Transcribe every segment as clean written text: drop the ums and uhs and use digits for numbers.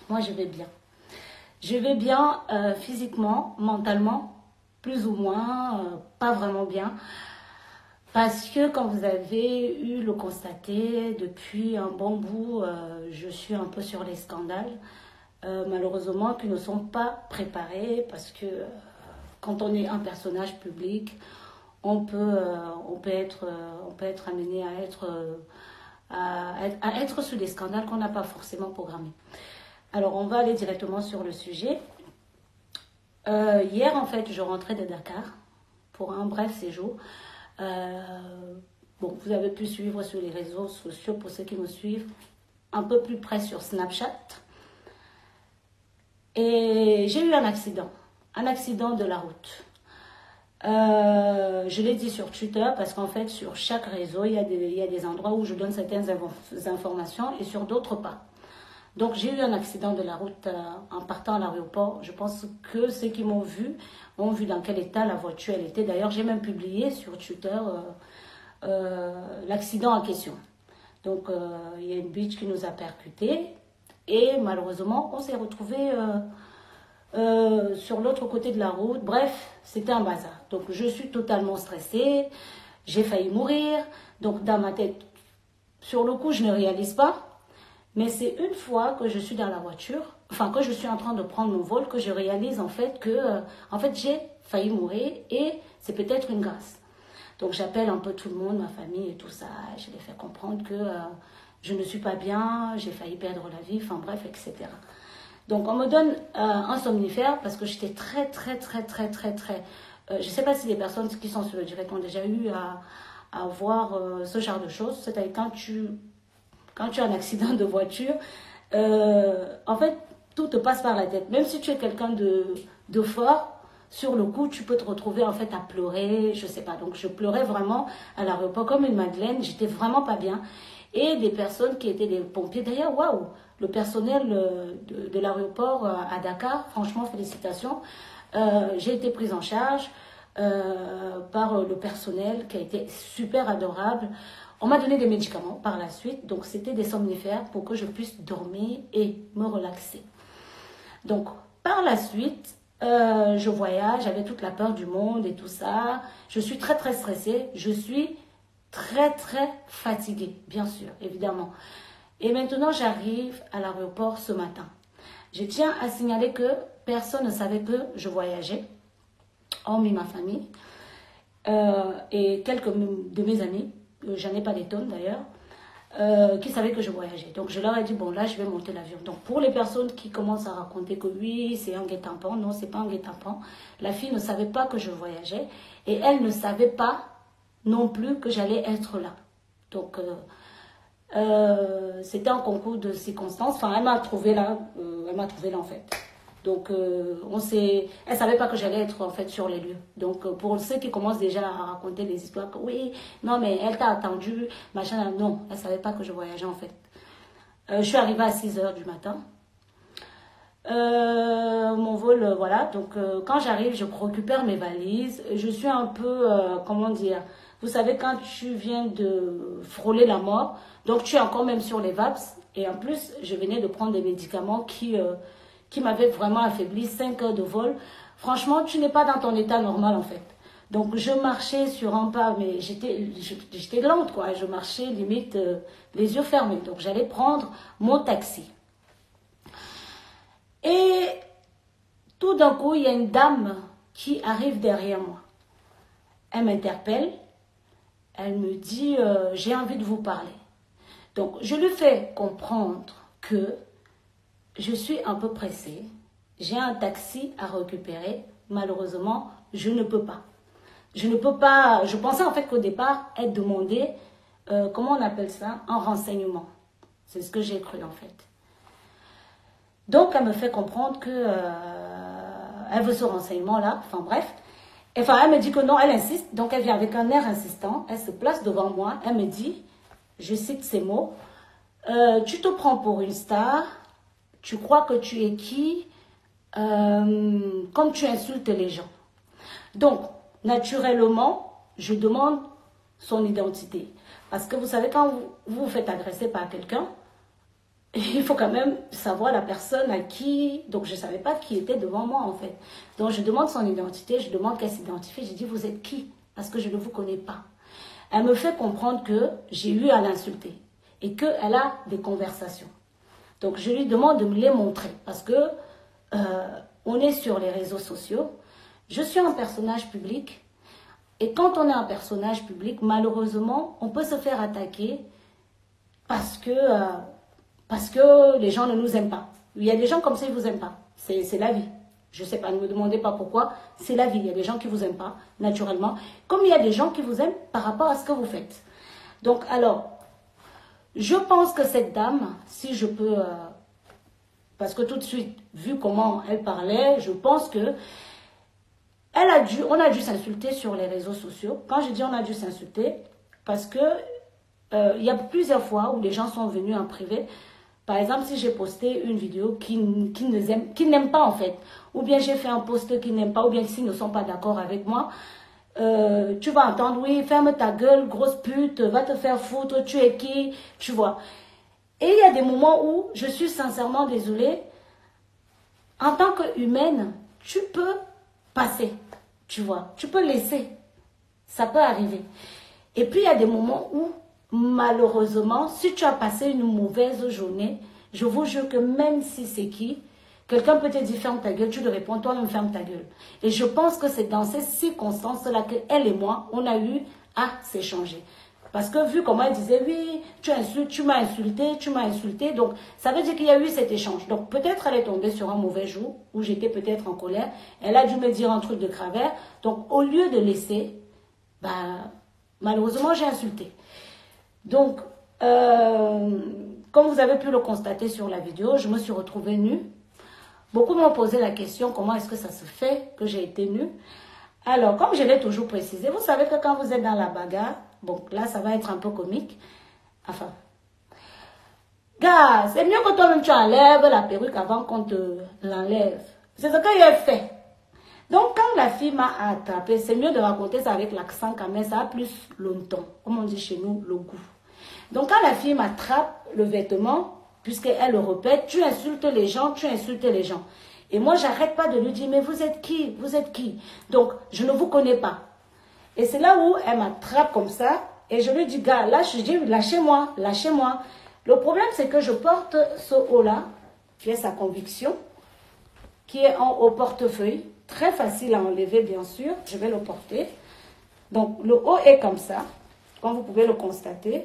Moi, je vais bien. Je vais bien physiquement, mentalement, plus ou moins, pas vraiment bien. Parce que, comme vous avez eu le constater, depuis un bon bout, je suis un peu sur les scandales. Malheureusement, qui ne sont pas préparés parce que quand on est un personnage public, on peut être amené à être sous des scandales qu'on n'a pas forcément programmés. Alors, on va aller directement sur le sujet. Hier, en fait, je rentrais de Dakar pour un bref séjour. Bon, vous avez pu suivre sur les réseaux sociaux, pour ceux qui me suivent, un peu plus près sur Snapchat. Et j'ai eu un accident de la route. Je l'ai dit sur Twitter parce qu'en fait, sur chaque réseau, il y a des endroits où je donne certaines informations et sur d'autres pas. Donc, j'ai eu un accident de la route en partant à l'aéroport. Je pense que ceux qui m'ont vu ont vu dans quel état la voiture elle était. D'ailleurs, j'ai même publié sur Twitter l'accident en question. Donc, il y a une bitch qui nous a percutés et malheureusement, on s'est retrouvés sur l'autre côté de la route. Bref, c'était un bazar. Donc, je suis totalement stressée. J'ai failli mourir. Donc, dans ma tête, sur le coup, je ne réalise pas. Mais c'est une fois que je suis dans la voiture, enfin que je suis en train de prendre mon vol, que je réalise en fait que j'ai failli mourir et c'est peut-être une grâce. Donc j'appelle un peu tout le monde, ma famille et tout ça. Je les fais comprendre que je ne suis pas bien, j'ai failli perdre la vie, enfin bref, etc. Donc on me donne un somnifère parce que j'étais très. Je ne sais pas si les personnes qui sont sur le direct ont déjà eu à voir ce genre de choses. C'est-à-dire quand tu as un accident de voiture, en fait, tout te passe par la tête. Même si tu es quelqu'un de fort, sur le coup, tu peux te retrouver en fait à pleurer, je sais pas. Donc, je pleurais vraiment à l'aéroport comme une madeleine. J'étais vraiment pas bien. Et des personnes qui étaient des pompiers, d'ailleurs, waouh, le personnel de l'aéroport à Dakar, franchement, félicitations. J'ai été prise en charge par le personnel qui a été super adorable. On m'a donné des médicaments par la suite, donc c'était des somnifères pour que je puisse dormir et me relaxer. Donc par la suite, je voyage, j'avais toute la peur du monde et tout ça. Je suis très stressée, je suis très fatiguée, bien sûr, évidemment. Et maintenant, j'arrive à l'aéroport ce matin. Je tiens à signaler que personne ne savait que je voyageais, hormis ma famille et quelques de mes amis. J'en ai pas des tonnes d'ailleurs, qui savaient que je voyageais. Donc je leur ai dit, bon là je vais monter l'avion. Donc pour les personnes qui commencent à raconter que oui, c'est un guet-apens, non, c'est pas un guet-apens. La fille ne savait pas que je voyageais et elle ne savait pas non plus que j'allais être là. Donc c'était un concours de circonstances. Enfin, elle m'a trouvé là en fait. Donc, elle savait pas que j'allais être en fait sur les lieux. Donc, pour ceux qui commencent déjà à raconter des histoires, que oui, non, mais elle t'a attendu, machin, non, elle savait pas que je voyageais en fait. Je suis arrivée à 6 h du matin. Mon vol, voilà. Donc, quand j'arrive, je récupère mes valises. Je suis un peu, comment dire, vous savez, quand tu viens de frôler la mort, donc tu es encore même sur les VAPS. Et en plus, je venais de prendre des médicaments qui m'avait vraiment affaibli, 5 heures de vol. Franchement, tu n'es pas dans ton état normal en fait. Donc je marchais sur un pas, mais j'étais lente quoi. Je marchais limite les yeux fermés. Donc j'allais prendre mon taxi. Et tout d'un coup, il y a une dame qui arrive derrière moi. Elle m'interpelle. Elle me dit, j'ai envie de vous parler. Donc je lui fais comprendre que je suis un peu pressée. J'ai un taxi à récupérer. Malheureusement, je ne peux pas. Je ne peux pas. Je pensais en fait qu'au départ, elle demandait, comment on appelle ça, un renseignement. C'est ce que j'ai cru en fait. Donc, elle me fait comprendre que elle veut ce renseignement-là. Enfin bref. Enfin, elle me dit que non, elle insiste. Donc, elle vient avec un air insistant. Elle se place devant moi. Elle me dit, je cite ces mots, tu te prends pour une star. Tu crois que tu es qui comme tu insultes les gens. Donc, naturellement, je demande son identité. Parce que vous savez, quand vous vous faites agresser par quelqu'un, il faut quand même savoir la personne à qui... Donc, je ne savais pas qui était devant moi, en fait. Donc, je demande son identité, je demande qu'elle s'identifie. Je dis, vous êtes qui? Parce que je ne vous connais pas. Elle me fait comprendre que j'ai eu à l'insulter et qu'elle a des conversations. Donc, je lui demande de me les montrer parce que on est sur les réseaux sociaux. Je suis un personnage public et quand on est un personnage public, malheureusement, on peut se faire attaquer parce que les gens ne nous aiment pas. Il y a des gens comme ça, ils ne vous aiment pas. C'est la vie. Je ne sais pas, ne me demandez pas pourquoi. C'est la vie. Il y a des gens qui ne vous aiment pas, naturellement. Comme il y a des gens qui vous aiment par rapport à ce que vous faites. Donc, alors, je pense que cette dame, si je peux... parce que tout de suite, vu comment elle parlait, je pense que on a dû s'insulter sur les réseaux sociaux. Quand je dis on a dû s'insulter, parce que il y a plusieurs fois où les gens sont venus en privé. Par exemple, si j'ai posté une vidéo qui n'aime pas en fait, ou bien j'ai fait un post qui n'aime pas, ou bien s'ils ne sont pas d'accord avec moi, tu vas entendre, oui, ferme ta gueule, grosse pute, va te faire foutre, tu es qui, tu vois. Et il y a des moments où je suis sincèrement désolée, en tant qu'humaine, tu peux passer, tu vois, tu peux laisser, ça peut arriver. Et puis il y a des moments où, malheureusement, si tu as passé une mauvaise journée, je vous jure que même si c'est qui, quelqu'un peut te dire ferme ta gueule, tu lui réponds toi-même ferme ta gueule. Et je pense que c'est dans ces circonstances-là qu'elle et moi, on a eu à s'échanger. Parce que vu comment elle disait, oui, tu m'as insulté, donc ça veut dire qu'il y a eu cet échange. Donc peut-être elle est tombée sur un mauvais jour, où j'étais peut-être en colère, elle a dû me dire un truc de travers, donc au lieu de laisser, malheureusement j'ai insulté. Donc, comme vous avez pu le constater sur la vidéo, je me suis retrouvée nue. Beaucoup m'ont posé la question, comment est-ce que ça se fait que j'ai été nue? Alors, comme je l'ai toujours précisé, vous savez que quand vous êtes dans la bagarre, bon, là, ça va être un peu comique. Enfin, gars, c'est mieux que toi-même tu enlèves la perruque avant qu'on te l'enlève. C'est ce que j'ai fait. Donc, quand la fille m'a attrapé, c'est mieux de raconter ça avec l'accent quand même, ça a plus longtemps, comme on dit chez nous, le goût. Donc, quand la fille m'attrape le vêtement, puisqu'elle le répète, tu insultes les gens, tu insultes les gens. Et moi, j'arrête pas de lui dire, mais vous êtes qui? Vous êtes qui? Donc, je ne vous connais pas. Et c'est là où elle m'attrape comme ça, et je lui dis, gars, là, je dis, lâchez-moi, lâchez-moi. Le problème, c'est que je porte ce haut-là, qui est sa conviction, qui est au portefeuille, très facile à enlever, bien sûr. Je vais le porter. Donc, le haut est comme ça, comme vous pouvez le constater.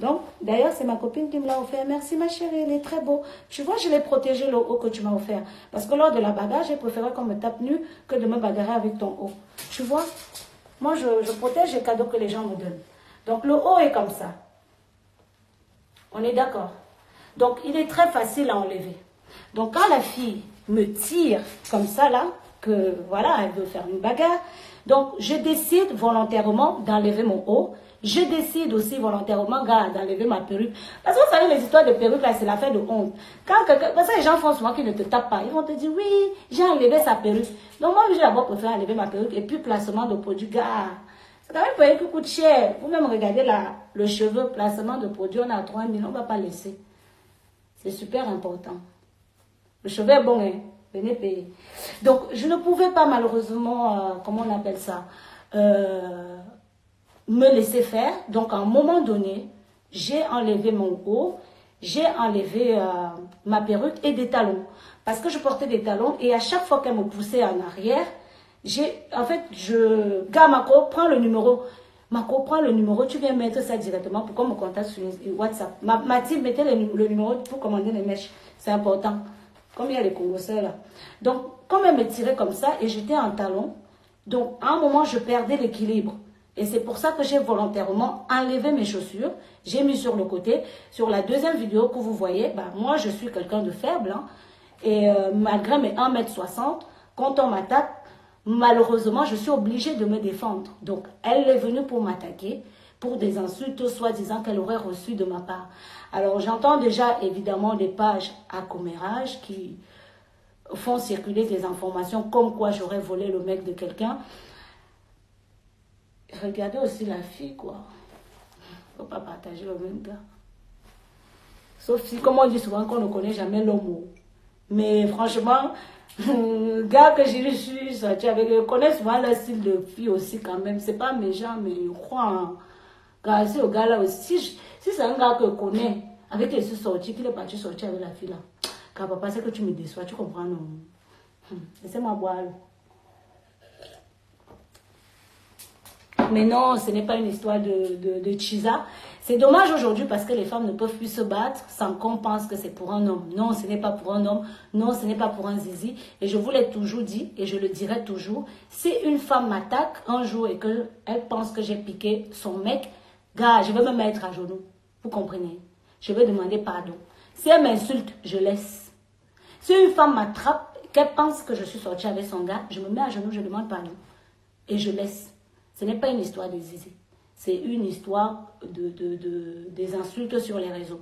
Donc, d'ailleurs, c'est ma copine qui me l'a offert. Merci, ma chérie, il est très beau. Tu vois, je l'ai protégé, le haut que tu m'as offert. Parce que lors de la bagarre, j'ai préféré qu'on me tape nu que de me bagarrer avec ton haut. Tu vois, moi, je protège les cadeaux que les gens me donnent. Donc, le haut est comme ça. On est d'accord? Donc, il est très facile à enlever. Donc, quand la fille me tire comme ça, là, que voilà, elle veut faire une bagarre, donc je décide volontairement d'enlever mon haut. Je décide aussi volontairement d'enlever ma perruque. Parce que vous savez, les histoires de perruque, là, c'est l'affaire de honte. Parce que les gens font souvent qu'ils ne te tapent pas. Ils vont te dire, oui, j'ai enlevé sa perruque. Donc, moi, j'ai d'abord préféré enlever ma perruque. Et puis, placement de produit, c'est quand même une perruque qui coûte cher. Vous-même, regardez le cheveu, placement de produit, on a 3 000, on ne va pas laisser. C'est super important. Le cheveu est bon, hein. Venez payer. Donc, je ne pouvais pas, malheureusement, comment on appelle ça, me laisser faire. Donc, à un moment donné, j'ai enlevé mon haut, j'ai enlevé ma perruque et des talons. Parce que je portais des talons et à chaque fois qu'elle me poussait en arrière, gars, Marco, prends le numéro. Marco, prends le numéro, tu viens mettre ça directement pour qu'on me contacte sur WhatsApp. Mathilde, mettez le numéro pour commander les mèches. C'est important. Comme il y a les Congolais là. Donc, comme elle me tirait comme ça et j'étais en talon, donc à un moment, je perdais l'équilibre. Et c'est pour ça que j'ai volontairement enlevé mes chaussures. J'ai mis sur le côté. Sur la deuxième vidéo que vous voyez, moi, je suis quelqu'un de faible. Hein, et malgré mes 1,60 m, quand on m'attaque, malheureusement, je suis obligée de me défendre. Donc, elle est venue pour m'attaquer, pour des insultes, soi-disant qu'elle aurait reçues de ma part. Alors, j'entends déjà, évidemment, des pages à commérage qui font circuler des informations comme quoi j'aurais volé le mec de quelqu'un. Regardez aussi la fille, quoi. Faut pas partager le même gars. Sauf si, comme on dit souvent, qu'on ne connaît jamais l'homme. Mais franchement, gars que je suis sorti avec, je connais souvent le style de fille aussi quand même. C'est pas méchant, mais je crois. Hein. Car c'est au gars là aussi. Si c'est un gars que je connais, avec qui je suis sorti, qu'il est parti sortir avec la fille là. Car papa, c'est que tu me déçois, tu comprends, non? Laissez-moi boire. Mais non, ce n'est pas une histoire de Chisa. C'est dommage aujourd'hui parce que les femmes ne peuvent plus se battre sans qu'on pense que c'est pour un homme. Non, ce n'est pas pour un homme. Non, ce n'est pas pour un zizi. Et je vous l'ai toujours dit et je le dirai toujours. Si une femme m'attaque un jour et qu'elle pense que j'ai piqué son mec, gars, je vais me mettre à genoux. Vous comprenez? Je vais demander pardon. Si elle m'insulte, je laisse. Si une femme m'attrape, qu'elle pense que je suis sortie avec son gars, je me mets à genoux, je demande pardon. Et je laisse. Ce n'est pas une histoire de zizi. C'est une histoire des insultes sur les réseaux.